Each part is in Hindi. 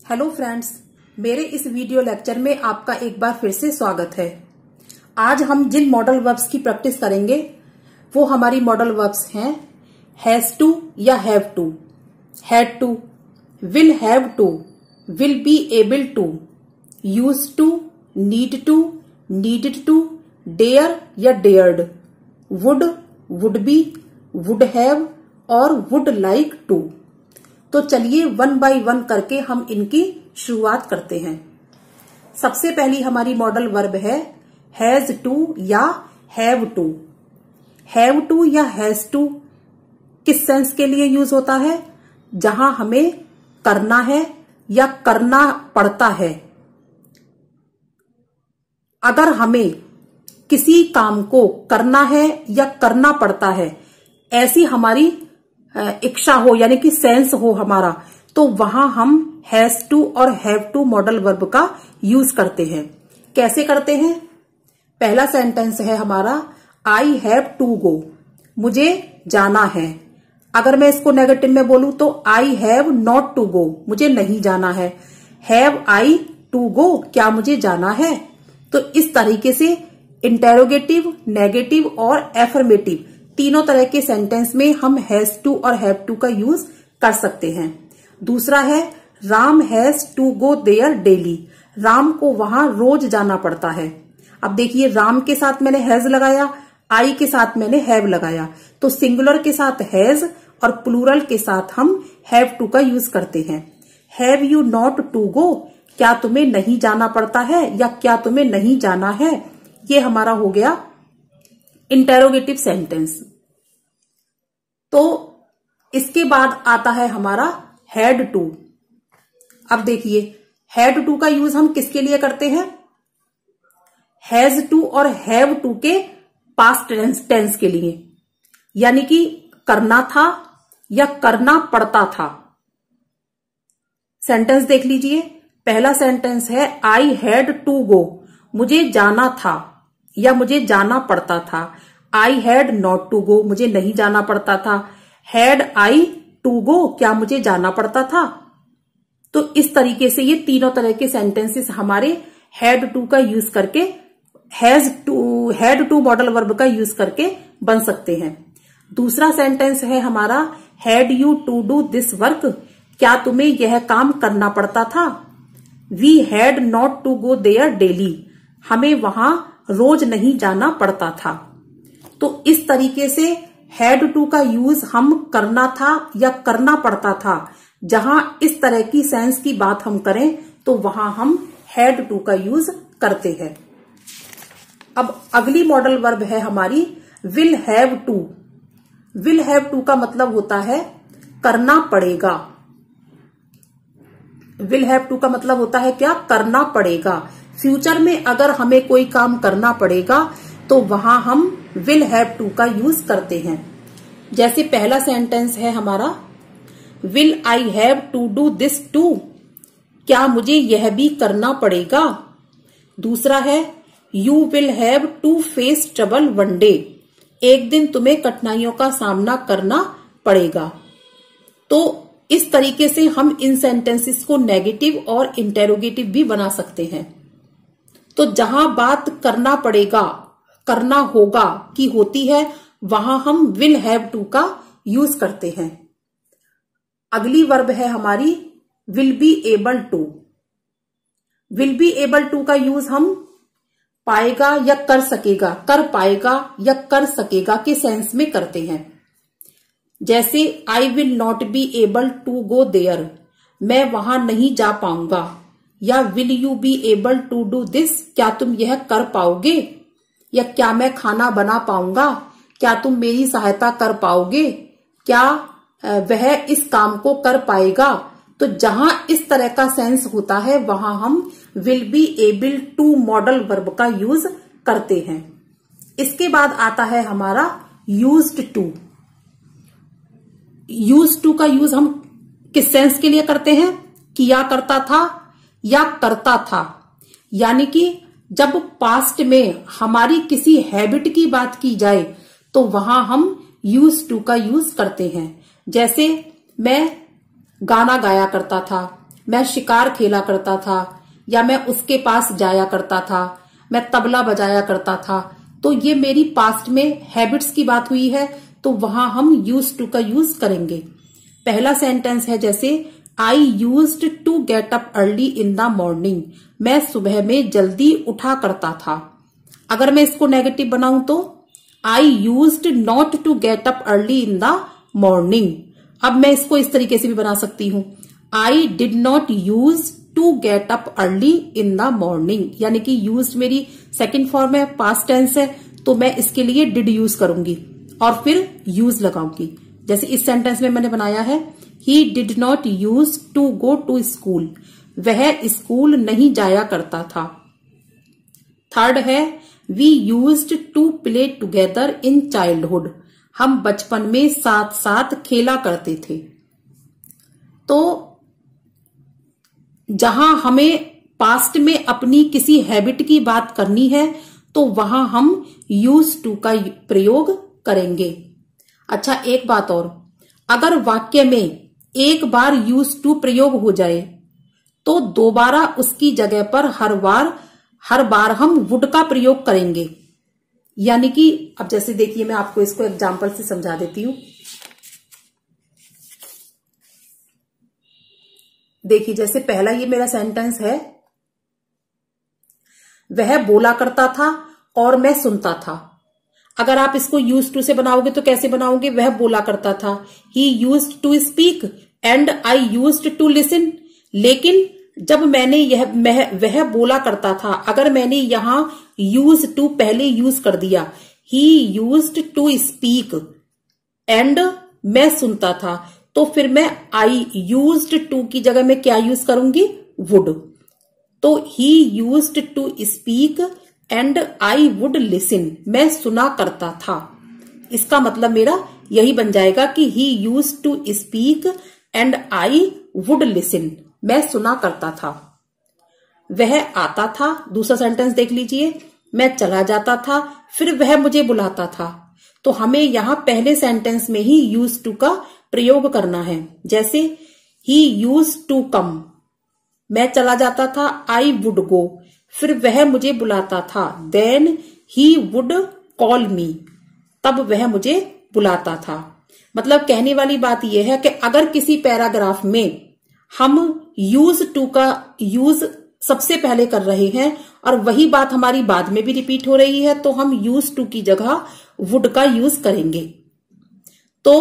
हेलो फ्रेंड्स, मेरे इस वीडियो लेक्चर में आपका एक बार फिर से स्वागत है। आज हम जिन मॉडल वर्ब्स की प्रैक्टिस करेंगे वो हमारी मॉडल वर्ब्स हैं हैज टू या have to, had to, will have to, will be able to, use to, need to, needed to, dare या dared, would, would be, would have और वुड लाइक टू। तो चलिए वन बाय वन करके हम इनकी शुरुआत करते हैं। सबसे पहली हमारी मॉडल वर्ब है हैज टू या हैव टू। हैव टू या हैज टू किस सेंस के लिए यूज होता है? जहां हमें करना है या करना पड़ता है। अगर हमें किसी काम को करना है या करना पड़ता है, ऐसी हमारी इच्छा हो यानी कि सेंस हो हमारा, तो वहां हम हैज टू और हैव टू मॉडल वर्ब का यूज करते हैं। कैसे करते हैं? पहला सेंटेंस है हमारा आई हैव टू गो, मुझे जाना है। अगर मैं इसको नेगेटिव में बोलूं तो I have not to go, मुझे नहीं जाना है। हैव आई टू गो, क्या मुझे जाना है? तो इस तरीके से इंटेरोगेटिव, नेगेटिव और एफर्मेटिव तीनों तरह के सेंटेंस में हम हैज टू और हैव टू का यूज कर सकते हैं। दूसरा है Ram has to go there daily, Ram को वहां रोज जाना पड़ता है। अब देखिए, राम के साथ मैंने हैज लगाया, आई के साथ मैंने हैव लगाया, तो सिंगुलर के साथ हैज और प्लूरल के साथ हम हैव टू का यूज करते हैं। Have you not to go, क्या तुम्हें नहीं जाना पड़ता है या क्या तुम्हें नहीं जाना है? ये हमारा हो गया इंटेरोगेटिव सेंटेंस। तो इसके बाद आता है हमारा हैड टू। अब देखिए, हैड टू का यूज हम किसके लिए करते हैं? हैज टू और हैव टू के पास्ट टेंस के लिए, यानी कि करना था या करना पड़ता था। सेंटेंस देख लीजिए। पहला सेंटेंस है आई हैड टू गो, मुझे जाना था या मुझे जाना पड़ता था। I had not to go, मुझे नहीं जाना पड़ता था। हैड आई टू गो, क्या मुझे जाना पड़ता था? तो इस तरीके से ये तीनों तरह के सेंटेंसेस हमारे हैड टू का यूज करके, हैड टू मॉडल वर्ब का यूज करके बन सकते हैं। दूसरा सेंटेंस है हमारा had you to do this work, क्या तुम्हें यह काम करना पड़ता था? We had not to go there daily, हमें वहां रोज नहीं जाना पड़ता था। तो इस तरीके से हैड टू का यूज हम करना था या करना पड़ता था, जहां इस तरह की सेंस की बात हम करें तो वहां हम हैड टू का यूज करते हैं। अब अगली मॉडल वर्ब है हमारी will have to. Will have to का मतलब होता है करना पड़ेगा। विल हैव टू का मतलब होता है क्या? करना पड़ेगा। फ्यूचर में अगर हमें कोई काम करना पड़ेगा तो वहां हम विल हैव टू का यूज करते हैं। जैसे पहला सेंटेंस है हमारा will I have to do this too, क्या मुझे यह भी करना पड़ेगा? दूसरा है you will have to face trouble one day, एक दिन तुम्हें कठिनाइयों का सामना करना पड़ेगा। तो इस तरीके से हम इन सेंटेंसेस को नेगेटिव और इंटेरोगेटिव भी बना सकते हैं। तो जहां बात करना पड़ेगा, करना होगा की होती है, वहां हम विल हैव टू का यूज करते हैं। अगली वर्ब है हमारी will be able to. Will be able to का यूज हम पाएगा या कर सकेगा, कर पाएगा या कर सकेगा के सेंस में करते हैं। जैसे I will not be able to go there, मैं वहां नहीं जा पाऊंगा। या will you be able to do this, क्या तुम यह कर पाओगे? या क्या मैं खाना बना पाऊंगा? क्या तुम मेरी सहायता कर पाओगे? क्या वह इस काम को कर पाएगा? तो जहां इस तरह का सेंस होता है वहां हम will be able to modal verb का यूज करते हैं। इसके बाद आता है हमारा यूज्ड टू। यूज टू का यूज हम किस सेंस के लिए करते हैं? किया करता था या करता था, यानी कि जब पास्ट में हमारी किसी हैबिट की बात की जाए तो वहां हम यूज टू का यूज करते हैं। जैसे मैं गाना गाया करता था, मैं शिकार खेला करता था, या मैं उसके पास जाया करता था, मैं तबला बजाया करता था। तो ये मेरी पास्ट में हैबिट्स की बात हुई है, तो वहां हम यूज्ड टू का यूज करेंगे। पहला सेंटेंस है जैसे I used to get up early in the morning, मैं सुबह में जल्दी उठा करता था। अगर मैं इसको नेगेटिव बनाऊं तो I used not to get up early in the morning. अब मैं इसको इस तरीके से भी बना सकती हूं, I did not use to get up early in the morning, यानी कि यूज्ड मेरी सेकंड फॉर्म है, पास्ट टेंस है, तो मैं इसके लिए डिड यूज करूंगी और फिर यूज लगाऊंगी। जैसे इस सेंटेंस में मैंने बनाया है he did not use to go to school, वह स्कूल नहीं जाया करता था। थर्ड है we used to play together in childhood, हम बचपन में साथ साथ खेला करते थे। तो जहां हमें पास्ट में अपनी किसी हैबिट की बात करनी है तो वहां हम यूज टू का प्रयोग करेंगे। अच्छा, एक बात और, अगर वाक्य में एक बार यूज टू प्रयोग हो जाए तो दोबारा उसकी जगह पर हर बार हम वुड का प्रयोग करेंगे। यानी कि अब जैसे देखिए, मैं आपको इसको एग्जाम्पल से समझा देती हूं। देखिए, जैसे पहला ये मेरा सेंटेंस है, वह बोला करता था और मैं सुनता था। अगर आप इसको यूज टू से बनाओगे तो कैसे बनाओगे? वह बोला करता था, he used to speak and I used to listen. लेकिन जब मैंने वह बोला करता था, अगर मैंने यहां यूज टू पहले यूज कर दिया, he used to speak and मैं सुनता था, तो फिर मैं आई यूज्ड टू की जगह में क्या यूज करूंगी? वुड। तो he used to speak and I would listen, मैं सुना करता था। इसका मतलब मेरा यही बन जाएगा कि he used to speak and I would listen, मैं सुना करता था। वह आता था, दूसरा सेंटेंस देख लीजिए, मैं चला जाता था, फिर वह मुझे बुलाता था। तो हमें यहां पहले सेंटेंस में ही यूज टू का प्रयोग करना है। जैसे ही यूज टू कम, मैं चला जाता था, आई वुड गो, फिर वह मुझे बुलाता था, then he would call me, तब वह मुझे बुलाता था। मतलब कहने वाली बात यह है कि अगर किसी पैराग्राफ में हम यूज टू का यूज सबसे पहले कर रहे हैं और वही बात हमारी बाद में भी रिपीट हो रही है, तो हम यूज टू की जगह वुड का यूज करेंगे। तो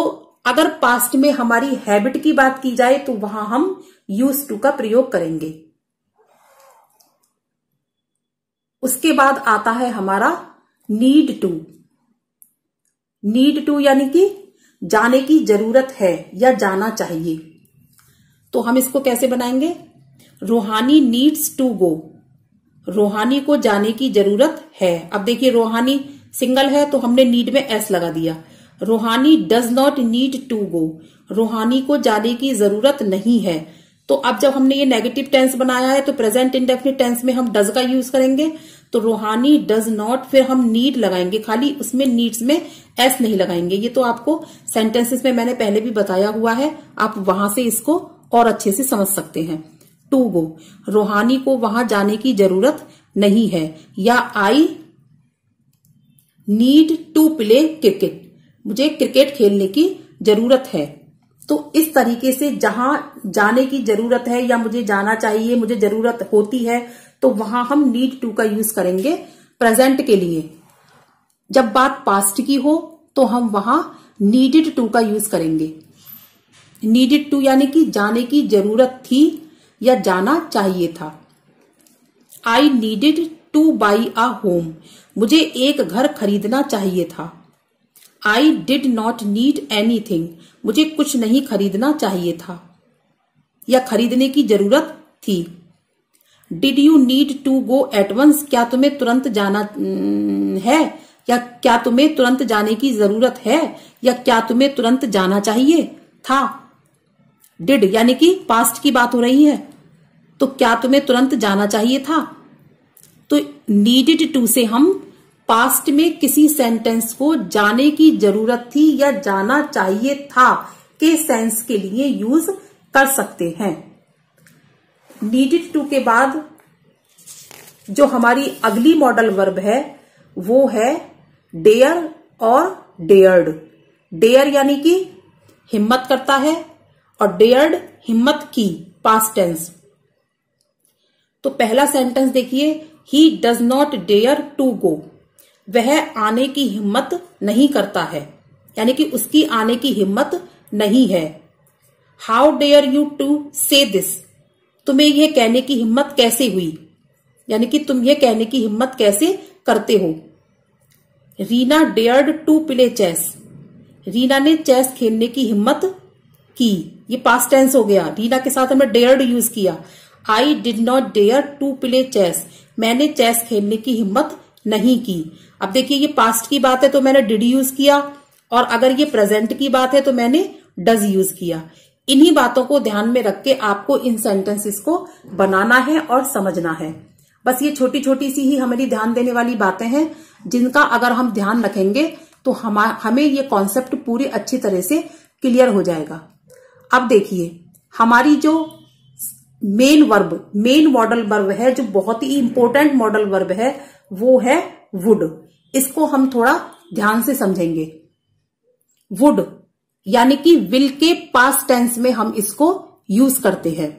अगर पास्ट में हमारी हैबिट की बात की जाए तो वहां हम यूज टू का प्रयोग करेंगे। उसके बाद आता है हमारा नीड टू। नीड टू यानी कि जाने की जरूरत है या जाना चाहिए। तो हम इसको कैसे बनाएंगे? रूहानी नीड्स टू गो, रूहानी को जाने की जरूरत है। अब देखिए, रूहानी सिंगल है तो हमने नीड में एस लगा दिया। Roohani does not need to go, Roohani को जाने की जरूरत नहीं है। तो अब जब हमने ये नेगेटिव टेंस बनाया है तो प्रेजेंट इंडेफिनिट टेंस में हम डज का यूज करेंगे। तो रूहानी डज नॉट, फिर हम नीड लगाएंगे, खाली उसमें नीड्स में एस नहीं लगाएंगे। ये तो आपको सेंटेंसेस में मैंने पहले भी बताया हुआ है, आप वहां से इसको और अच्छे से समझ सकते हैं। टू गो, रूहानी को वहां जाने की जरूरत नहीं है। या I need to play cricket, मुझे क्रिकेट खेलने की जरूरत है। तो इस तरीके से जहां जाने की जरूरत है या मुझे जाना चाहिए, मुझे जरूरत होती है, तो वहां हम नीड टू का यूज करेंगे प्रेजेंट के लिए। जब बात पास्ट की हो तो हम वहां नीडेड टू का यूज करेंगे। नीडेड टू यानी कि जाने की जरूरत थी या जाना चाहिए था। I needed two by a home, मुझे एक घर खरीदना चाहिए था। आई डिड नॉट नीड एनीथिंग, मुझे कुछ नहीं खरीदना चाहिए था या खरीदने की जरूरत थी। Did you need to go at once, क्या तुम्हें तुरंत जाना है या क्या तुम्हें तुरंत जाने की जरूरत है या क्या तुम्हें तुरंत जाना चाहिए था। डिड यानी कि पास्ट की बात हो रही है, तो क्या तुम्हें तुरंत जाना चाहिए था। तो नीडेड टू से हम पास्ट में किसी सेंटेंस को जाने की जरूरत थी या जाना चाहिए था के सेंस के लिए यूज कर सकते हैं। नीडेड टू के बाद जो हमारी अगली मॉडल वर्ब है वो है डेयर और डेयर्ड। डेयर यानी कि हिम्मत करता है और डेयर्ड हिम्मत की, पास्ट टेंस। तो पहला सेंटेंस देखिए, he does not dare to go, वह आने की हिम्मत नहीं करता है, यानी कि उसकी आने की हिम्मत नहीं है। हाउ डेयर यू टू से दिस, तुम्हें यह कहने की हिम्मत कैसे हुई, यानी कि तुम यह कहने की हिम्मत कैसे करते हो। Reena dared to play chess, Reena ने चेस खेलने की हिम्मत की, ये पास्ट टेंस हो गया। रीना के साथ हमने डेयर्ड यूज किया। I did not dare to play chess, मैंने चेस खेलने की हिम्मत नहीं की। अब देखिए ये पास्ट की बात है तो मैंने डिड यूज किया, और अगर ये प्रेजेंट की बात है तो मैंने डज यूज किया। इन्हीं बातों को ध्यान में रख के आपको इन सेंटेंसेस को बनाना है और समझना है। बस ये छोटी छोटी सी ही हमारी ध्यान देने वाली बातें हैं, जिनका अगर हम ध्यान रखेंगे तो हमें ये कॉन्सेप्ट पूरी अच्छी तरह से क्लियर हो जाएगा। अब देखिए हमारी जो main verb, main model verb है, जो बहुत ही इंपॉर्टेंट मॉडल वर्ब है, वो है वुड। इसको हम थोड़ा ध्यान से समझेंगे। वुड यानी कि विल के पास्ट टेंस में हम इसको यूज करते हैं।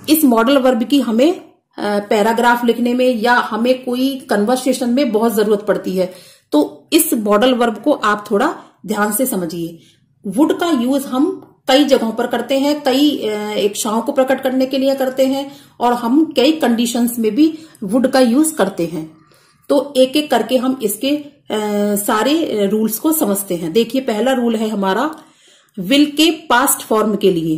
इस मॉडल वर्ब की हमें पैराग्राफ लिखने में या हमें कोई कन्वर्सेशन में बहुत जरूरत पड़ती है, तो इस मॉडल वर्ब को आप थोड़ा ध्यान से समझिए। वुड का यूज हम कई जगहों पर करते हैं, कई इच्छाओं को प्रकट करने के लिए करते हैं, और हम कई कंडीशंस में भी वुड का यूज करते हैं। तो एक एक करके हम इसके सारे रूल्स को समझते हैं। देखिए पहला रूल है हमारा विल के पास्ट फॉर्म के लिए।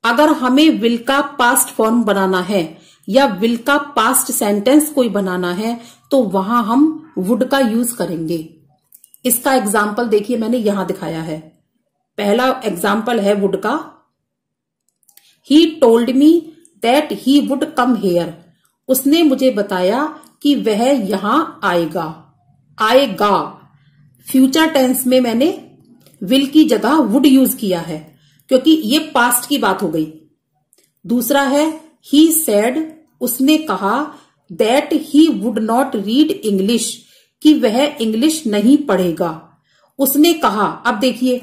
अगर हमें विल का पास्ट फॉर्म बनाना है या विल का पास्ट सेंटेंस कोई बनाना है तो वहां हम वुड का यूज करेंगे। इसका एग्जाम्पल देखिए मैंने यहां दिखाया है। पहला एग्जाम्पल है वुड का, he told me that he would come here, उसने मुझे बताया कि वह यहां आएगा। आएगा फ्यूचर टेंस में मैंने विल की जगह वुड यूज किया है, क्योंकि ये पास्ट की बात हो गई। दूसरा है ही सेड, उसने कहा, that he would not read English, कि वह इंग्लिश नहीं पढ़ेगा। उसने कहा, अब देखिए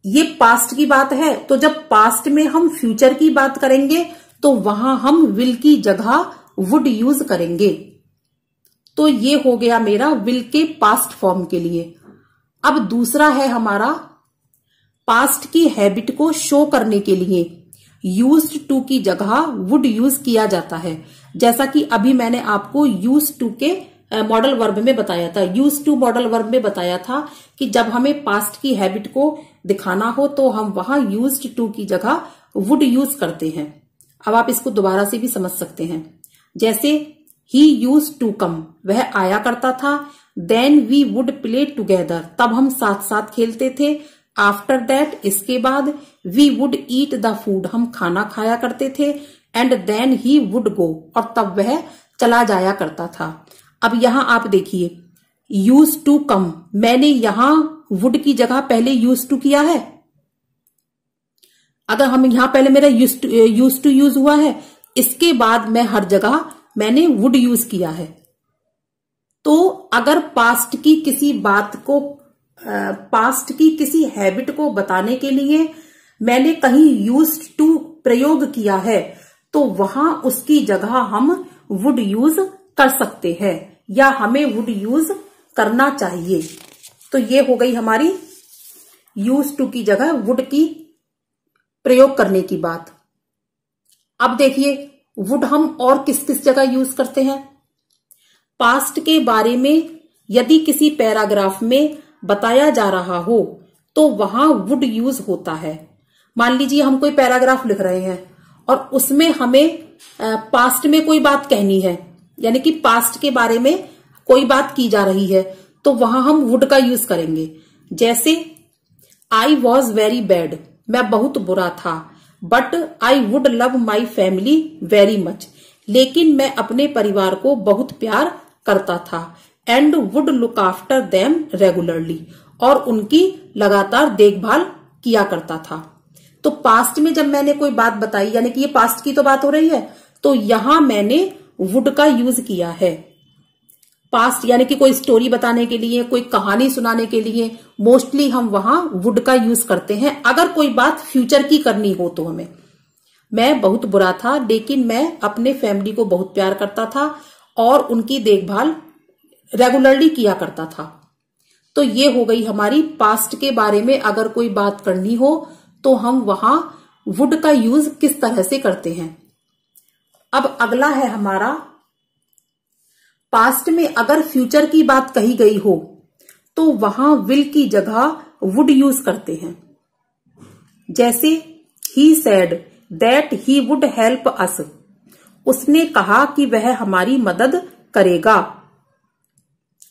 ये पास्ट की बात है, तो जब पास्ट में हम फ्यूचर की बात करेंगे तो वहां हम विल की जगह वुड यूज करेंगे। तो ये हो गया मेरा विल के पास्ट फॉर्म के लिए। अब दूसरा है हमारा पास्ट की हैबिट को शो करने के लिए यूज्ड टू की जगह वुड यूज किया जाता है। जैसा कि अभी मैंने आपको यूज्ड टू के मॉडल वर्ब में बताया था, यूज्ड टू मॉडल वर्ब में बताया था कि जब हमें पास्ट की हैबिट को दिखाना हो तो हम वहां यूज्ड टू की जगह वुड यूज करते हैं। अब आप इसको दोबारा से भी समझ सकते हैं। जैसे ही यूज्ड टू कम, वह आया करता था। Then we would play together, तब हम साथ साथ खेलते थे। आफ्टर दैट, इसके बाद, we would eat the food, हम खाना खाया करते थे। And then he would go, और तब वह चला जाया करता था। अब यहां आप देखिए यूज टू कम, मैंने यहां वुड की जगह पहले यूज टू किया है। अगर हम यहां पहले मेरा यूज टू यूज हुआ है, इसके बाद मैं हर जगह मैंने वुड यूज किया है। तो अगर पास्ट की किसी बात को, पास्ट की किसी हैबिट को बताने के लिए मैंने कहीं यूज्ड टू प्रयोग किया है तो वहां उसकी जगह हम वुड यूज कर सकते हैं, या हमें वुड यूज करना चाहिए। तो ये हो गई हमारी यूज टू की जगह वुड की प्रयोग करने की बात। अब देखिए वुड हम और किस किस जगह यूज करते हैं। पास्ट के बारे में यदि किसी पैराग्राफ में बताया जा रहा हो तो वहां वुड यूज होता है। मान लीजिए हम कोई पैराग्राफ लिख रहे हैं और उसमें हमें पास्ट में कोई बात कहनी है, यानी कि पास्ट के बारे में कोई बात की जा रही है, तो वहां हम वुड का यूज करेंगे। जैसे आई वॉज वेरी बैड, मैं बहुत बुरा था। But I would love my family very much, लेकिन मैं अपने परिवार को बहुत प्यार करता था। And would look after them regularly, और उनकी लगातार देखभाल किया करता था। तो पास्ट में जब मैंने कोई बात बताई, यानी कि ये पास्ट की तो बात हो रही है, तो यहां मैंने वुड का यूज किया है। पास्ट यानी कि कोई स्टोरी बताने के लिए, कोई कहानी सुनाने के लिए मोस्टली हम वहां वुड का यूज करते हैं। अगर कोई बात फ्यूचर की करनी हो तो हमें, मैं बहुत बुरा था लेकिन मैं अपने फैमिली को बहुत प्यार करता था और उनकी देखभाल रेगुलरली किया करता था। तो ये हो गई हमारी पास्ट के बारे में अगर कोई बात करनी हो तो हम वहां वुड का यूज किस तरह से करते हैं। अब अगला है हमारा, पास्ट में अगर फ्यूचर की बात कही गई हो तो वहां विल की जगह वुड यूज करते हैं। जैसे he said that he would help us, उसने कहा कि वह हमारी मदद करेगा।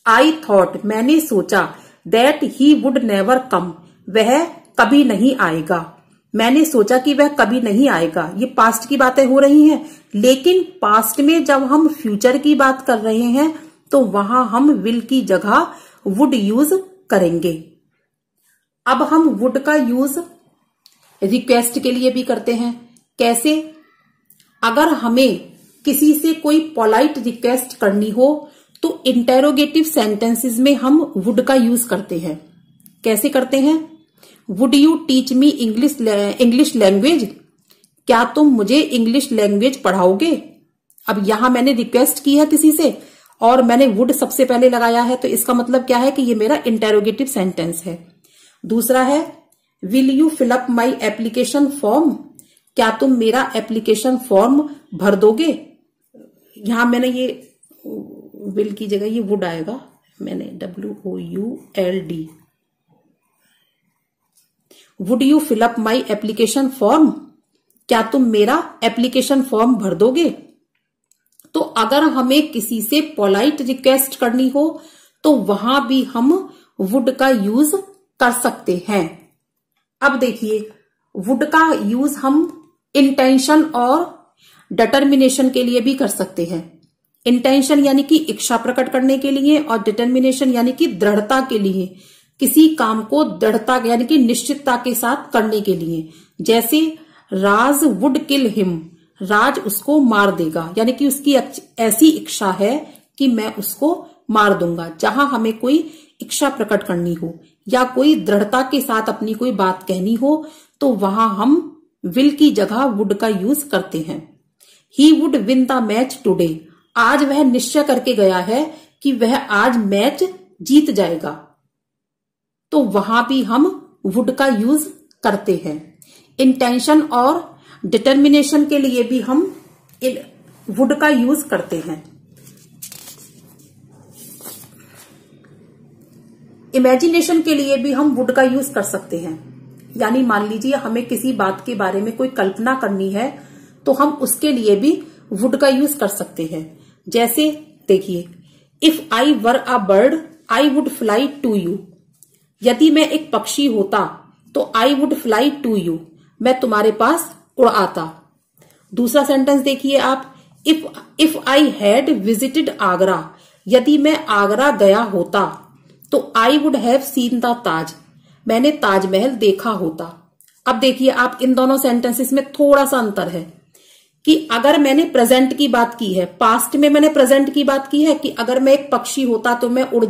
आई थॉट, मैंने सोचा, that he would never come, वह कभी नहीं आएगा। मैंने सोचा कि वह कभी नहीं आएगा। ये पास्ट की बातें हो रही हैं, लेकिन पास्ट में जब हम फ्यूचर की बात कर रहे हैं तो वहां हम विल की जगह वुड यूज करेंगे। अब हम वुड का यूज रिक्वेस्ट के लिए भी करते हैं। कैसे? अगर हमें किसी से कोई पोलाइट रिक्वेस्ट करनी हो तो इंटेरोगेटिव सेंटेंसेस में हम वुड का यूज करते हैं। कैसे करते हैं? Would you teach me English language, क्या तुम मुझे इंग्लिश लैंग्वेज पढ़ाओगे? अब यहां मैंने रिक्वेस्ट की है किसी से और मैंने वुड सबसे पहले लगाया है, तो इसका मतलब क्या है कि ये मेरा इंटेरोगेटिव सेंटेंस है। दूसरा है will you fill up my application form, क्या तुम मेरा एप्लीकेशन फॉर्म भर दोगे? यहां मैंने ये विल की जगह ये वुड आएगा, मैंने WOULD, would you fill up my application form, क्या तुम मेरा एप्लीकेशन फॉर्म भर दोगे? तो अगर हमें किसी से पोलाइट रिक्वेस्ट करनी हो तो वहां भी हम वुड का यूज कर सकते हैं। अब देखिए, वुड का यूज हम इंटेंशन और डिटर्मिनेशन के लिए भी कर सकते हैं। इंटेंशन यानी कि इच्छा प्रकट करने के लिए और डिटर्मिनेशन यानी कि दृढ़ता के लिए, किसी काम को दृढ़ता यानी कि निश्चितता के साथ करने के लिए। जैसे राज वुड किल हिम, राज उसको मार देगा, यानी कि उसकी ऐसी इच्छा है कि मैं उसको मार दूंगा। जहां हमें कोई इच्छा प्रकट करनी हो या कोई दृढ़ता के साथ अपनी कोई बात कहनी हो तो वहां हम विल की जगह वुड का यूज करते हैं। He would win the match today, आज वह निश्चय करके गया है कि वह आज मैच जीत जाएगा, तो वहां भी हम वुड का यूज करते हैं। इंटेंशन और डिटर्मिनेशन के लिए भी हम वुड का यूज करते हैं। इमेजिनेशन के लिए भी हम वुड का यूज कर सकते हैं। यानी मान लीजिए हमें किसी बात के बारे में कोई कल्पना करनी है तो हम उसके लिए भी वुड का यूज कर सकते हैं। जैसे देखिए, if I were a bird I would fly to you, यदि मैं एक पक्षी होता तो I would fly to you, मैं तुम्हारे पास उड़ आता। दूसरा सेंटेंस देखिए आप, if I had visited Agra, यदि मैं आगरा गया होता तो I would have seen the Taj, मैंने ताजमहल देखा होता। अब देखिए आप, इन दोनों सेंटेंसेस में थोड़ा सा अंतर है कि अगर मैंने प्रेजेंट की बात की है, पास्ट में मैंने प्रेजेंट की बात की है कि अगर मैं एक पक्षी होता तो मैं उड़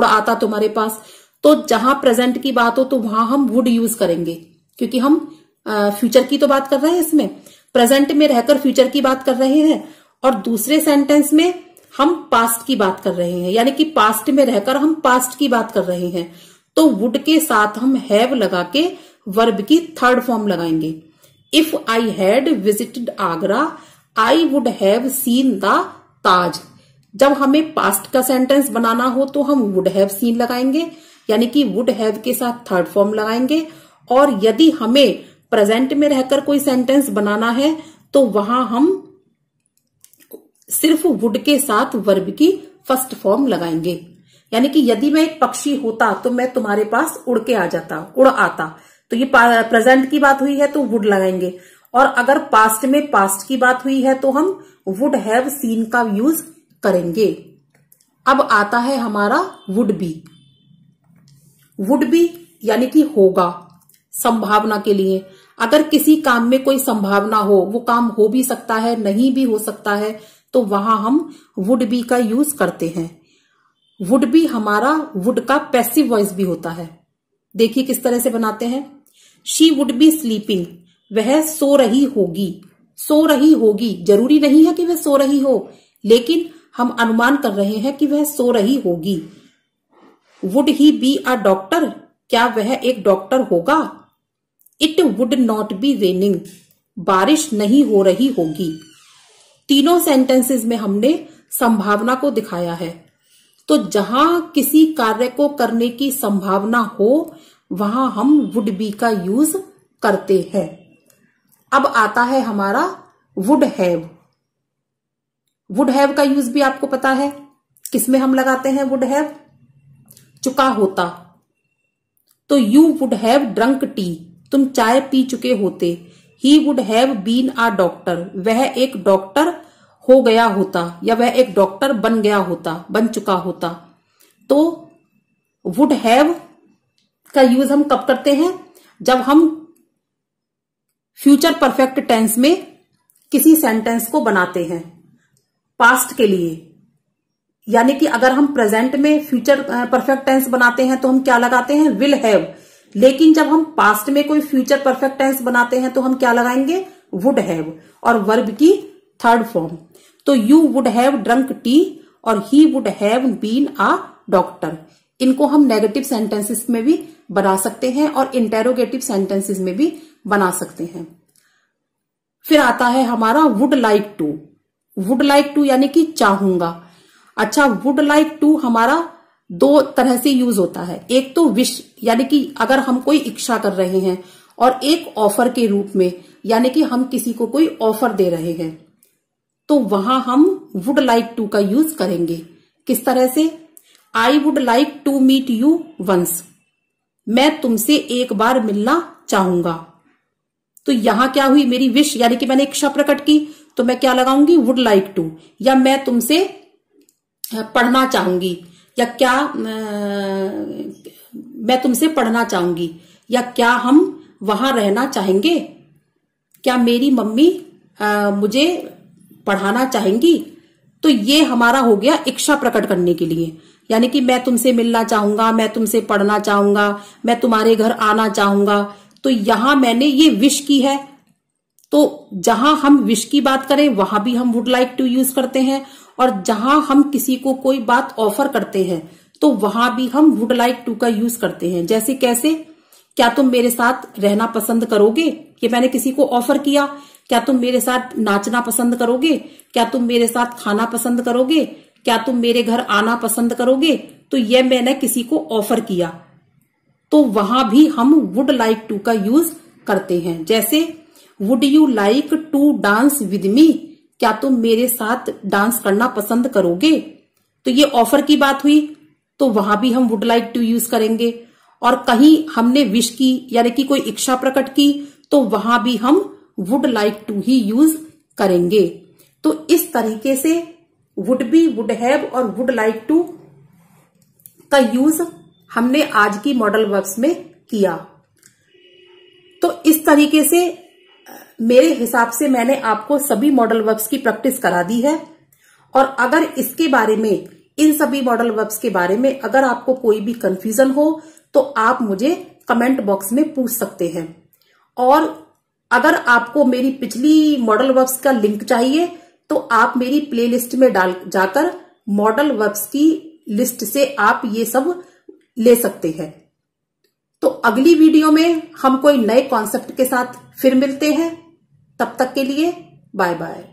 आता तुम्हारे पास, तो जहां प्रेजेंट की बात हो तो वहां हम वुड यूज करेंगे, क्योंकि हम फ्यूचर की तो बात कर रहे हैं, इसमें प्रेजेंट में रहकर फ्यूचर की बात कर रहे हैं। और दूसरे सेंटेंस में हम पास्ट की बात कर रहे हैं, यानी कि पास्ट में रहकर हम पास्ट की बात कर रहे हैं, तो वुड के साथ हम हैव लगा के वर्ब की थर्ड फॉर्म लगाएंगे। If I had visited Agra I would have seen the Taj. जब हमें पास्ट का सेंटेंस बनाना हो तो हम वुड हैव सीन लगाएंगे, यानी कि वुड हैव के साथ थर्ड फॉर्म लगाएंगे। और यदि हमें प्रेजेंट में रहकर कोई सेंटेंस बनाना है तो वहां हम सिर्फ वुड के साथ वर्ब की फर्स्ट फॉर्म लगाएंगे। यानी कि यदि मैं एक पक्षी होता तो मैं तुम्हारे पास उड़ आता, तो ये प्रेजेंट की बात हुई है तो वुड लगाएंगे। और अगर पास्ट में पास्ट की बात हुई है तो हम वुड हैव सीन का यूज करेंगे। अब आता है हमारा वुड बी। वुड बी यानी कि होगा, संभावना के लिए। अगर किसी काम में कोई संभावना हो, वो काम हो भी सकता है, नहीं भी हो सकता है, तो वहां हम वुड बी का यूज करते हैं। वुड बी हमारा वुड का पैसिव वॉइस भी होता है। देखिए किस तरह से बनाते हैं। शी वुड बी स्लीपिंग, वह सो रही होगी। सो रही होगी जरूरी नहीं है कि वह सो रही हो, लेकिन हम अनुमान कर रहे हैं कि वह सो रही होगी। Would he be a doctor, क्या वह एक डॉक्टर होगा। It would not be raining, बारिश नहीं हो रही होगी। तीनों सेंटेंसेस में हमने संभावना को दिखाया है। तो जहां किसी कार्य को करने की संभावना हो वहां हम वुड बी का यूज करते हैं। अब आता है हमारा वुड हैव। वुड हैव का यूज भी आपको पता है, किसमें हम लगाते हैं वुड हैव, चुका होता। तो you would have drunk tea, तुम चाय पी चुके होते। He would have been a doctor, वह एक डॉक्टर हो गया होता या वह एक डॉक्टर बन गया होता, बन चुका होता। तो वुड हैव का यूज हम कब करते हैं, जब हम फ्यूचर परफेक्ट टेंस में किसी सेंटेंस को बनाते हैं पास्ट के लिए। यानी कि अगर हम प्रेजेंट में फ्यूचर परफेक्ट टेंस बनाते हैं तो हम क्या लगाते हैं, विल हैव। लेकिन जब हम पास्ट में कोई फ्यूचर परफेक्ट टेंस बनाते हैं तो हम क्या लगाएंगे, वुड हैव, और वर्ब की थर्ड फॉर्म। तो you would have drunk tea और he would have been a doctor. इनको हम नेगेटिव सेंटेंसेस में भी बना सकते हैं और इंटेरोगेटिव सेंटेंसेस में भी बना सकते हैं। फिर आता है हमारा would like to. Would like to यानी कि चाहूंगा। अच्छा, वुड लाइक टू हमारा दो तरह से यूज होता है। एक तो विश, यानी कि अगर हम कोई इच्छा कर रहे हैं, और एक ऑफर के रूप में, यानी कि हम किसी को कोई ऑफर दे रहे हैं, तो वहां हम वुड लाइक टू का यूज करेंगे। किस तरह से, I would like to meet you once, मैं तुमसे एक बार मिलना चाहूंगा। तो यहां क्या हुई, मेरी विश, यानी कि मैंने इच्छा प्रकट की, तो मैं क्या लगाऊंगी, वुड लाइक टू। या मैं तुमसे पढ़ना चाहूंगी, या क्या मैं तुमसे पढ़ना चाहूंगी, या क्या हम वहां रहना चाहेंगे, क्या मेरी मम्मी मुझे पढ़ाना चाहेंगी। तो ये हमारा हो गया इच्छा प्रकट करने के लिए, यानी कि मैं तुमसे मिलना चाहूंगा, मैं तुमसे पढ़ना चाहूंगा, मैं तुम्हारे घर आना चाहूंगा। तो यहां मैंने ये विश की है। तो जहां हम विश की बात करें वहां भी हम वुड लाइक टू यूज करते हैं, और जहां हम किसी को कोई बात ऑफर करते हैं तो वहां भी हम वुड लाइक टू का यूज करते हैं। जैसे कैसे, क्या तुम मेरे साथ रहना पसंद करोगे, ये मैंने किसी को ऑफर किया। क्या तुम मेरे साथ नाचना पसंद करोगे, क्या तुम मेरे साथ खाना पसंद करोगे, क्या तुम मेरे घर आना पसंद करोगे। तो ये मैंने किसी को ऑफर किया, तो वहां भी हम वुड लाइक टू का यूज करते हैं। जैसे would you like to dance with me, क्या तुम मेरे साथ डांस करना पसंद करोगे। तो ये ऑफर की बात हुई, तो वहां भी हम वुड लाइक टू यूज करेंगे। और कहीं हमने विश की, यानी कि कोई इच्छा प्रकट की, तो वहां भी हम वुड लाइक टू ही यूज करेंगे। तो इस तरीके से वुड बी, वुड हैव और वुड लाइक टू का यूज हमने आज की मॉडल वर्ब्स में किया। तो इस तरीके से मेरे हिसाब से मैंने आपको सभी मॉडल वर्ब्स की प्रैक्टिस करा दी है। और अगर इसके बारे में, इन सभी मॉडल वर्ब्स के बारे में अगर आपको कोई भी कंफ्यूजन हो तो आप मुझे कमेंट बॉक्स में पूछ सकते हैं। और अगर आपको मेरी पिछली मॉडल वर्ब्स का लिंक चाहिए तो आप मेरी प्लेलिस्ट में जाकर मॉडल वर्ब्स की लिस्ट से आप ये सब ले सकते हैं। तो अगली वीडियो में हम कोई नए कॉन्सेप्ट के साथ फिर मिलते हैं। तब तक के लिए बाय बाय।